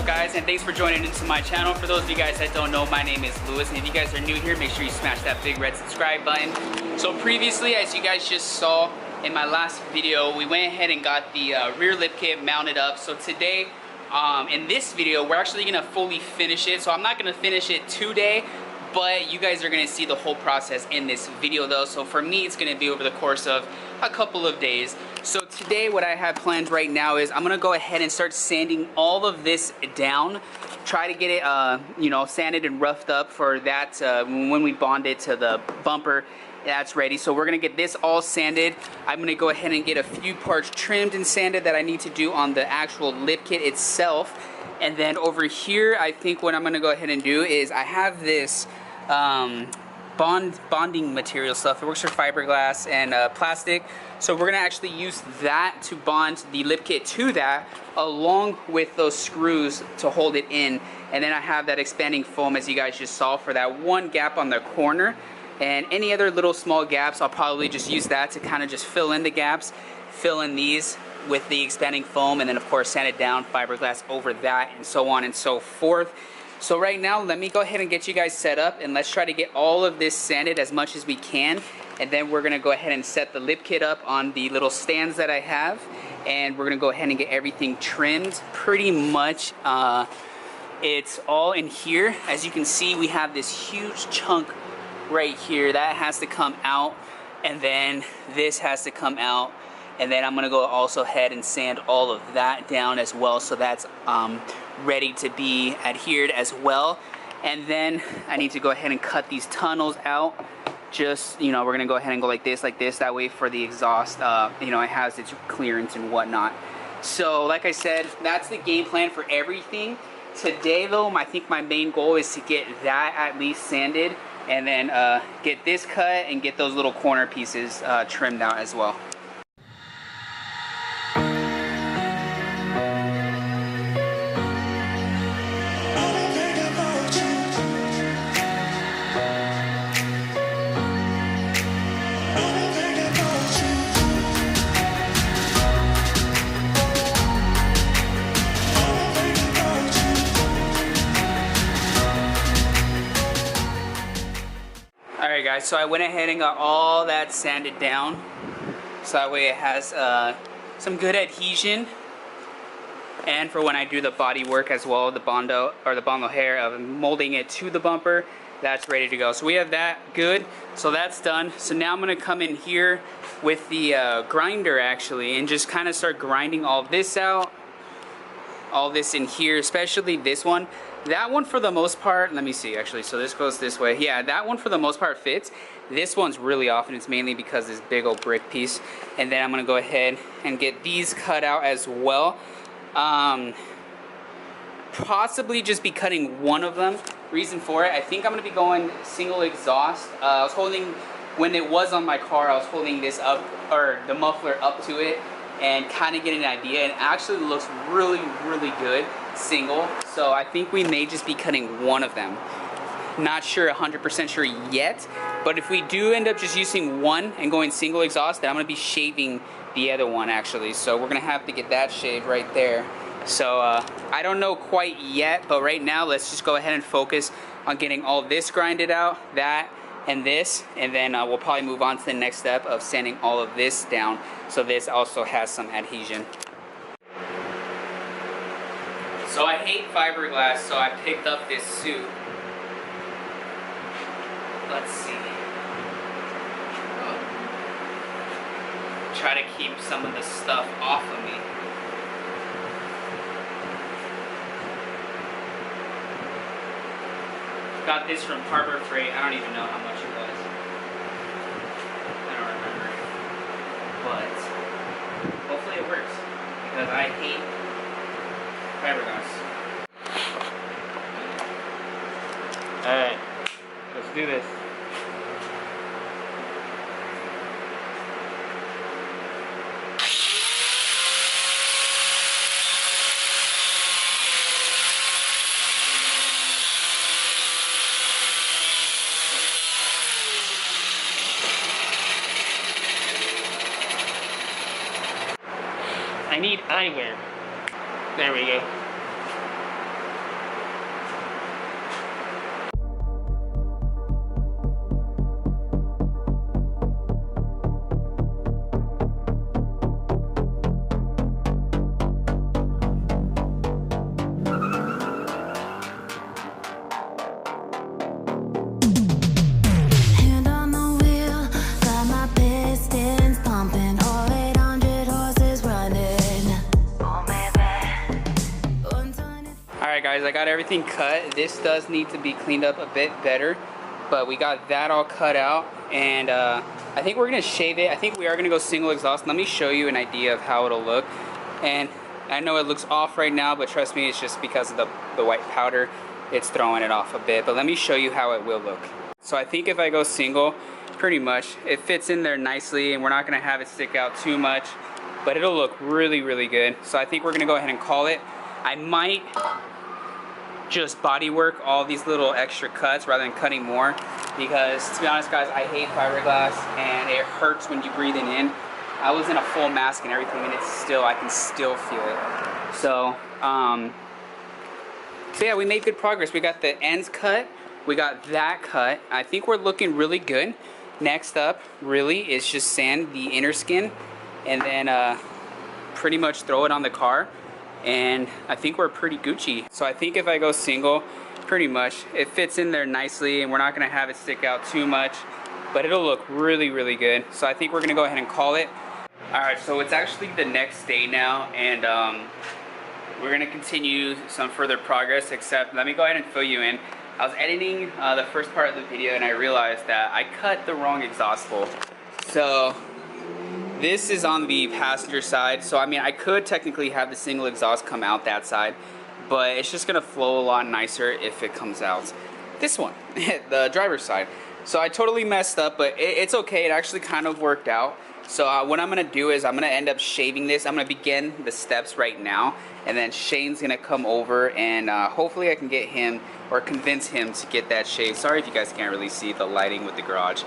up guys, and thanks for joining into my channel. For those of you guys that don't know, my name is Lewis, and if you guys are new here, make sure you smash that big red subscribe button. So previously, as you guys just saw in my last video, we went ahead and got the rear lip kit mounted up. So today, in this video, we're actually gonna fully finish it. So I'm not gonna finish it today, but you guys are gonna see the whole process in this video though. So for me, it's gonna be over the course of a couple of days. So today what I have planned right now is I'm gonna go ahead and start sanding all of this down. Try to get it you know, sanded and roughed up for that when we bond it to the bumper. That's ready. So we're gonna get this all sanded. I'm gonna go ahead and get a few parts trimmed and sanded that I need to do on the actual lip kit itself. And then over here, I think what I'm gonna go ahead and do is I have this bonding material stuff. It works for fiberglass and plastic. So we're gonna actually use that to bond the lip kit to that, along with those screws to hold it in. And then I have that expanding foam, as you guys just saw, for that one gap on the corner. And any other little small gaps, I'll probably just use that to kind of just fill in the gaps, fill in these with the expanding foam, and then of course sand it down, fiberglass over that, and so on and so forth. So right now, let me go ahead and get you guys set up, and let's try to get all of this sanded as much as we can. And then we're gonna go ahead and set the lip kit up on the little stands that I have, and we're gonna go ahead and get everything trimmed. Pretty much, it's all in here. As you can see, we have this huge chunk right here that has to come out, and then this has to come out. And then I'm gonna go also ahead and sand all of that down as well, so that's ready to be adhered as well. And then I need to go ahead and cut these tunnels out. Just, you know, we're gonna go ahead and go like this, that way for the exhaust, you know, it has its clearance and whatnot. So like I said, that's the game plan for everything. Today though, I think my main goal is to get that at least sanded, and then get this cut and get those little corner pieces trimmed out as well. Alright guys, so I went ahead and got all that sanded down, so that way it has some good adhesion, and for when I do the body work as well, the bondo hair of molding it to the bumper, that's ready to go. So we have that good, so that's done. So now I'm going to come in here with the grinder actually, and just kind of start grinding all this out, all this in here, especially this one. That one for the most part, let me see actually, so this goes this way. Yeah, that one for the most part fits. This one's really off, and it's mainly because this big old brick piece. And then I'm gonna go ahead and get these cut out as well. Possibly just be cutting one of them. Reason for it, I think I'm gonna be going single exhaust. I was holding, when it was on my car, I was holding this up, or the muffler up to it, and kind of getting an idea, and it actually looks really, really good single. So I think we may just be cutting one of them. Not sure, 100% sure yet, but if we do end up just using one and going single exhaust, then I'm gonna be shaving the other one actually. So we're gonna have to get that shaved right there. So I don't know quite yet, but right now let's just go ahead and focus on getting all this grinded out, that and this, and then we'll probably move on to the next step of sanding all of this down, so this also has some adhesion. So I hate fiberglass, so I picked up this suit. Let's see. Try to keep some of the stuff off of me. Got this from Harbor Freight. I don't even know how much it was. I don't remember. But hopefully it works, because I hate fiberglass. Alright, let's do this. I need eyewear. There we go. Alright guys, I got everything cut. This does need to be cleaned up a bit better, but we got that all cut out, and I think we're going to shave it. I think we are going to go single exhaust. Let me show you an idea of how it'll look. And I know it looks off right now, but trust me, it's just because of the white powder. It's throwing it off a bit, but let me show you how it will look. So I think if I go single, pretty much it fits in there nicely, and we're not going to have it stick out too much, but it'll look really, really good. So I think we're going to go ahead and call it. I might just body work all these little extra cuts rather than cutting more, because to be honest guys, I hate fiberglass and it hurts when you breathe it in. I was in a full mask and everything, and it's still, I can still feel it. So yeah, we made good progress. We got the ends cut, we got that cut. I think we're looking really good. Next up really is just sand the inner skin, and then pretty much throw it on the car, and I think we're pretty Gucci. So I think if I go single, pretty much it fits in there nicely, and we're not going to have it stick out too much, but it'll look really, really good. So I think we're going to go ahead and call it. Alright, so it's actually the next day now, and we're going to continue some further progress, except let me go ahead and fill you in. I was editing the first part of the video, and I realized that I cut the wrong exhaust hole. So this is on the passenger side, so I mean I could technically have the single exhaust come out that side, but it's just going to flow a lot nicer if it comes out this one, the driver's side. So I totally messed up, but it's okay. It actually kind of worked out. So what I'm going to do is I'm going to end up shaving this. I'm going to begin the steps right now, and then Shane's going to come over, and hopefully I can get him or convince him to get that shaved. Sorry if you guys can't really see the lighting with the garage,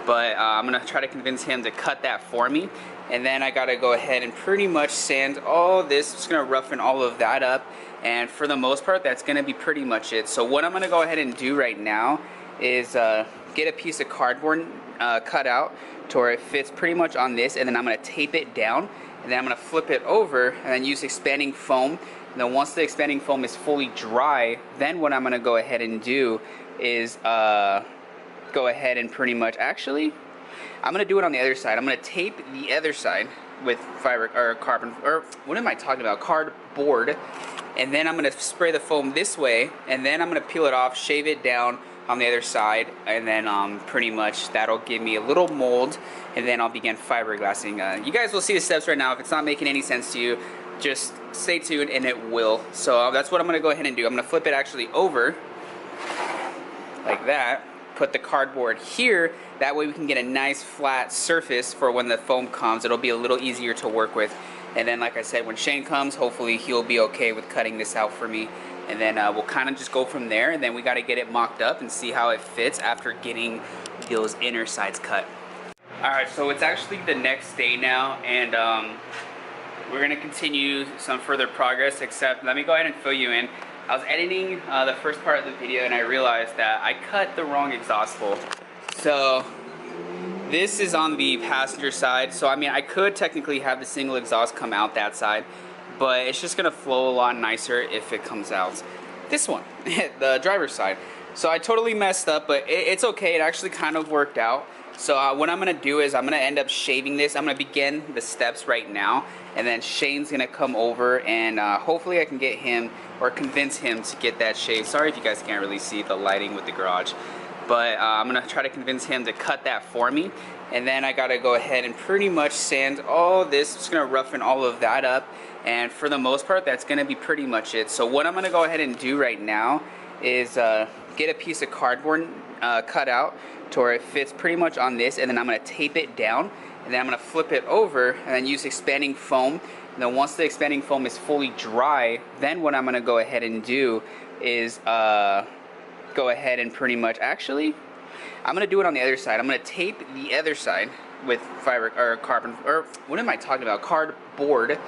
but I'm going to try to convince him to cut that for me. And then I got to go ahead and pretty much sand all this. Just going to roughen all of that up, and for the most part that's going to be pretty much it. So what I'm going to go ahead and do right now is get a piece of cardboard cut out to where it fits pretty much on this, and then I'm going to tape it down, and then I'm going to flip it over and then use expanding foam. And then once the expanding foam is fully dry, then what I'm going to go ahead and do is go ahead and pretty much, actually I'm going to do it on the other side. I'm going to tape the other side with cardboard, and then I'm going to spray the foam this way, and then I'm going to peel it off, shave it down on the other side, and then pretty much that'll give me a little mold, and then I'll begin fiberglassing. You guys will see the steps right now. If it's not making any sense to you, just stay tuned and it will. So that's what I'm going to go ahead and do. I'm going to flip it actually over like that, put the cardboard here, that way we can get a nice flat surface for when the foam comes. It'll be a little easier to work with. And then like I said, when Shane comes, hopefully he'll be okay with cutting this out for me. And then we'll kind of just go from there, and then we got to get it mocked up and see how it fits after getting those inner sides cut. Alright, so it's actually the next day now, and we're going to continue some further progress, except let me go ahead and fill you in. I was editing the first part of the video, and I realized that I cut the wrong exhaust hole. So this is on the passenger side, so I mean I could technically have the single exhaust come out that side, but it's just going to flow a lot nicer if it comes out this one, the driver's side. So I totally messed up, but it's okay. It actually kind of worked out. So what I'm going to do is I'm going to end up shaving this. I'm going to begin the steps right now, and then Shane's going to come over, and hopefully I can get him or convince him to get that shaved. Sorry if you guys can't really see the lighting with the garage, but I'm going to try to convince him to cut that for me. And then I got to go ahead and pretty much sand all this. Just going to roughen all of that up, and for the most part that's going to be pretty much it. So what I'm going to go ahead and do right now is get a piece of cardboard cut out to where it fits pretty much on this, and then I'm going to tape it down, and then I'm going to flip it over and then use expanding foam. And then once the expanding foam is fully dry, then what I'm going to go ahead and do is go ahead and pretty much, actually I'm going to do it on the other side. I'm going to tape the other side with cardboard,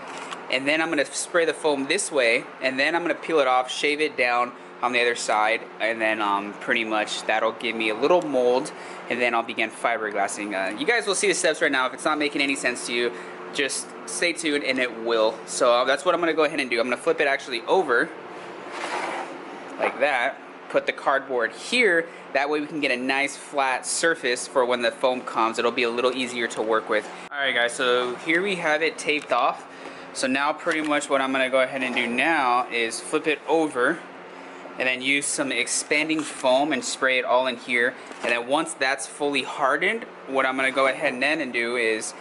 and then I'm going to spray the foam this way, and then I'm going to peel it off, shave it down on the other side, and then pretty much that'll give me a little mold, and then I'll begin fiberglassing. You guys will see the steps right now. If it's not making any sense to you, just stay tuned and it will. So that's what I'm going to go ahead and do. I'm going to flip it actually over like that, put the cardboard here, that way we can get a nice flat surface for when the foam comes. It'll be a little easier to work with. Alright guys, so here we have it taped off. So now pretty much what I'm going to go ahead and do now is flip it over and then use some expanding foam and spray it all in here. And then once that's fully hardened, what I'm gonna go ahead and do is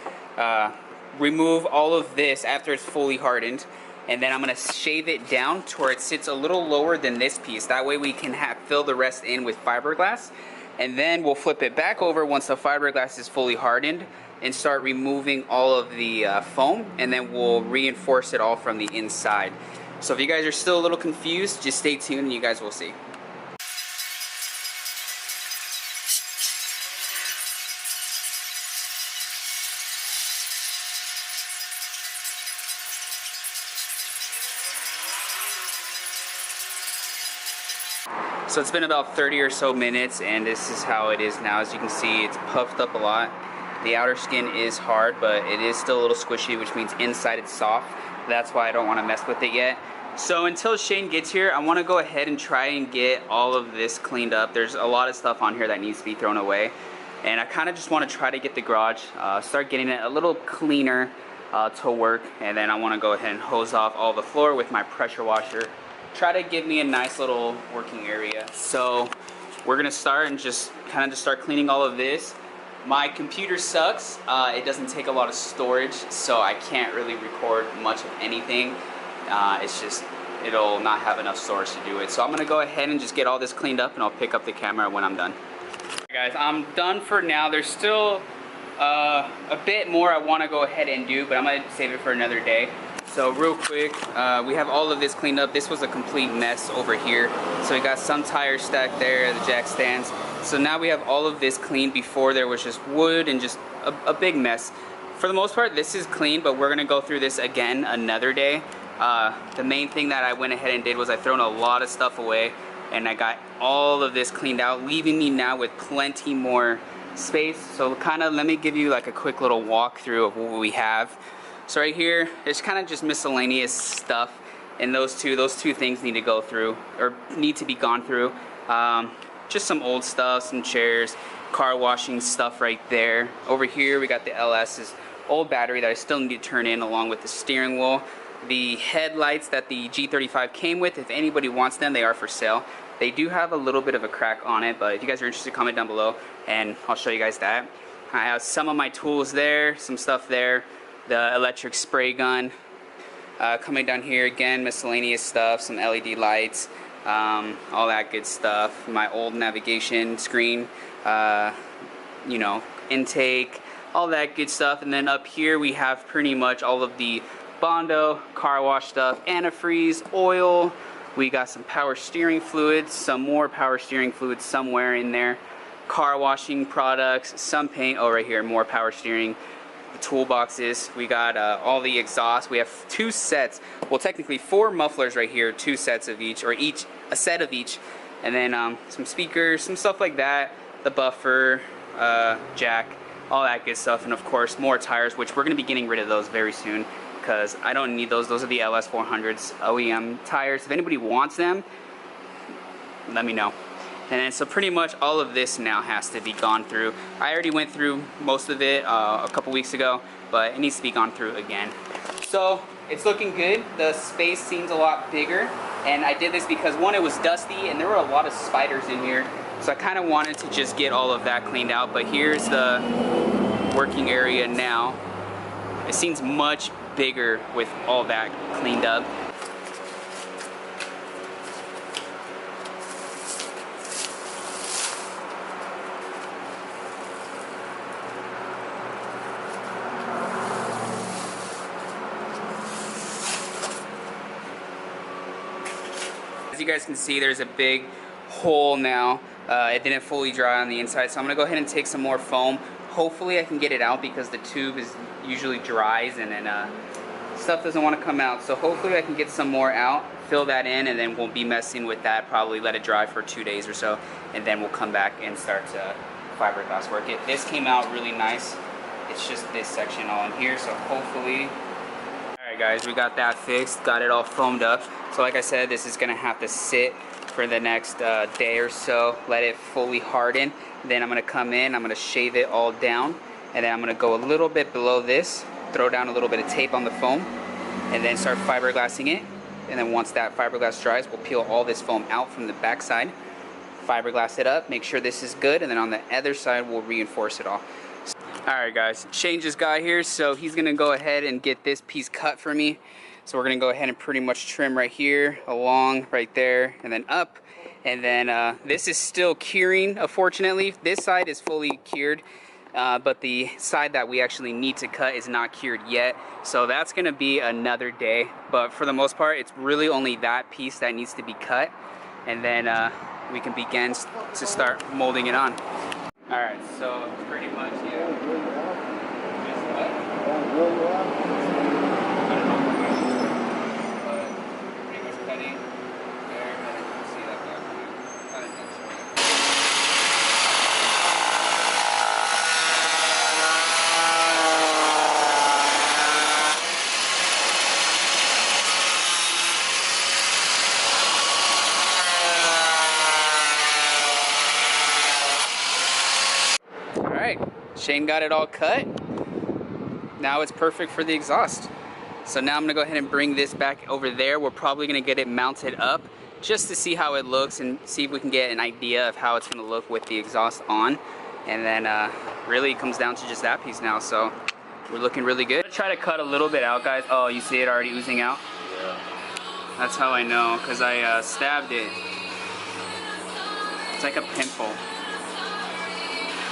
remove all of this after it's fully hardened, and then I'm gonna shave it down to where it sits a little lower than this piece. That way we can fill the rest in with fiberglass, and then we'll flip it back over once the fiberglass is fully hardened and start removing all of the foam, and then we'll reinforce it all from the inside. So if you guys are still a little confused, just stay tuned and you guys will see. So it's been about 30 or so minutes, and this is how it is now. As you can see, it's puffed up a lot. The outer skin is hard, but it is still a little squishy, which means inside it's soft. That's why I don't want to mess with it yet. So until Shane gets here, I want to go ahead and try and get all of this cleaned up. There's a lot of stuff on here that needs to be thrown away, and I kind of just want to try to get the garage, start getting it a little cleaner to work, and then I want to go ahead and hose off all the floor with my pressure washer. Try to give me a nice little working area. So we're gonna start and just kind of start cleaning all of this. My computer sucks. It doesn't take a lot of storage, so I can't really record much of anything. It's just, it'll not have enough storage to do it. So I'm gonna go ahead and just get all this cleaned up, and I'll pick up the camera when I'm done. Alright guys, I'm done for now. There's still a bit more I wanna go ahead and do, but I'm gonna save it for another day. So real quick, we have all of this cleaned up. This was a complete mess over here. So we got some tires stacked there, the jack stands. So now we have all of this cleaned. Before there was just wood and just a big mess. For the most part, this is clean, but we're gonna go through this again another day. The main thing that I went ahead and did was I thrown a lot of stuff away, and I got all of this cleaned out, leaving me now with plenty more space. So kind of let me give you like a quick little walkthrough of what we have. So right here, it's kind of just miscellaneous stuff, and those two things need to go through, or need to be gone through. Just some old stuff, some chairs, car washing stuff right there. Over here we got the LS's old battery that I still need to turn in, along with the steering wheel. The headlights that the G35 came with, if anybody wants them, they are for sale. They do have a little bit of a crack on it, but if you guys are interested, comment down below and I'll show you guys that. I have some of my tools there, some stuff there. The electric spray gun. Coming down here again, miscellaneous stuff, some LED lights, all that good stuff. My old navigation screen, you know, intake, all that good stuff. And then up here we have pretty much all of the Bondo car wash stuff, antifreeze, oil. We got some power steering fluids, some more power steering fluids somewhere in there. Car washing products, some paint. Oh, right here, more power steering. The toolboxes, we got all the exhaust. We have 2 sets, well technically 4 mufflers right here, 2 sets of each, or a set of each, and then some speakers, some stuff like that, the buffer, jack, all that good stuff, and of course more tires, which we're going to be getting rid of those very soon because I don't need those. Those are the LS400s OEM tires. If anybody wants them, let me know. And then, so pretty much all of this now has to be gone through. I already went through most of it a couple weeks ago, but it needs to be gone through again. So it's looking good. The space seems a lot bigger, and I did this because one, it was dusty and there were a lot of spiders in here, so I kind of wanted to just get all of that cleaned out. But here's the working area now. It seems much bigger with all that cleaned up. As you guys can see, there's a big hole now. It didn't fully dry on the inside, so I'm gonna go ahead and take some more foam. Hopefully I can get it out because the tube is usually dries and then stuff doesn't want to come out. So hopefully I can get some more out, fill that in, and then we'll be messing with that, probably let it dry for 2 days or so, and then we'll come back and start to fiberglass work it. This came out really nice. It's just this section all in here, so hopefully. Alright guys, we got that fixed, got it all foamed up. So like I said, this is gonna have to sit for the next day or so, let it fully harden. Then I'm gonna come in, I'm gonna shave it all down, and then I'm gonna go a little bit below this, throw down a little bit of tape on the foam, and then start fiberglassing it. And then once that fiberglass dries, we'll peel all this foam out from the back side, fiberglass it up, make sure this is good, and then on the other side, we'll reinforce it all. Alright guys, Shane just got here, so he's gonna go ahead and get this piece cut for me. So we're gonna go ahead and pretty much trim right here, along, right there, and then up. And then this is still curing, unfortunately. This side is fully cured, but the side that we actually need to cut is not cured yet. So that's gonna be another day. But for the most part, it's really only that piece that needs to be cut. And then we can begin to start molding it on. All right, so pretty much, yeah. Just what? Pretty much cutting there, and then you can see that kind of thing. Shane got it all cut. Now it's perfect for the exhaust. So now I'm gonna go ahead and bring this back over there. We're probably gonna get it mounted up just to see how it looks and see if we can get an idea of how it's gonna look with the exhaust on. And then really it comes down to just that piece now. So we're looking really good. I'm gonna try to cut a little bit out, guys. Oh, you see it already oozing out? Yeah. That's how I know, because I stabbed it. It's like a pimple.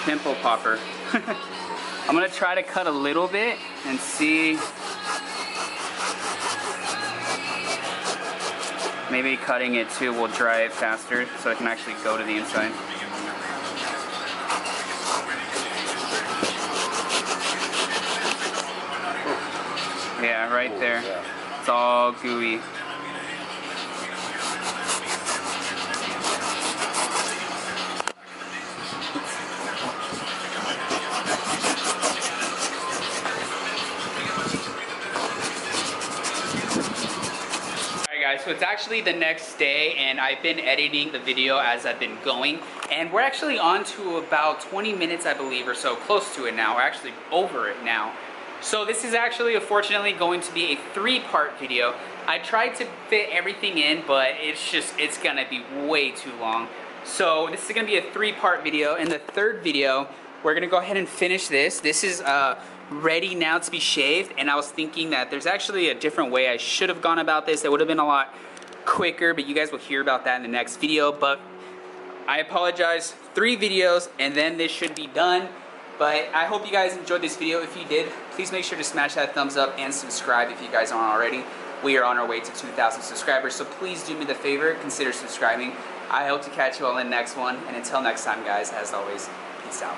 Pimple popper. I'm gonna try to cut a little bit and see. Maybe cutting it too will dry it faster so it can actually go to the inside. Yeah, right there. It's all gooey. So it's actually the next day, and I've been editing the video as I've been going, and we're actually on to about 20 minutes, I believe, or so, close to it now. We're actually over it now. So this is actually, unfortunately, going to be a 3-part video. I tried to fit everything in, but it's gonna be way too long. So this is gonna be a 3-part video. In the third video, we're gonna go ahead and finish this. This is ready now to be shaved, and I was thinking that there's actually a different way I should have gone about this. It would have been a lot quicker, but you guys will hear about that in the next video. But I apologize, 3 videos and then this should be done. But I hope you guys enjoyed this video. If you did, please make sure to smash that thumbs up and subscribe if you guys aren't already. We are on our way to 2,000 subscribers, so please do me the favor, consider subscribing. I hope to catch you all in the next one, and until next time guys, as always, peace out.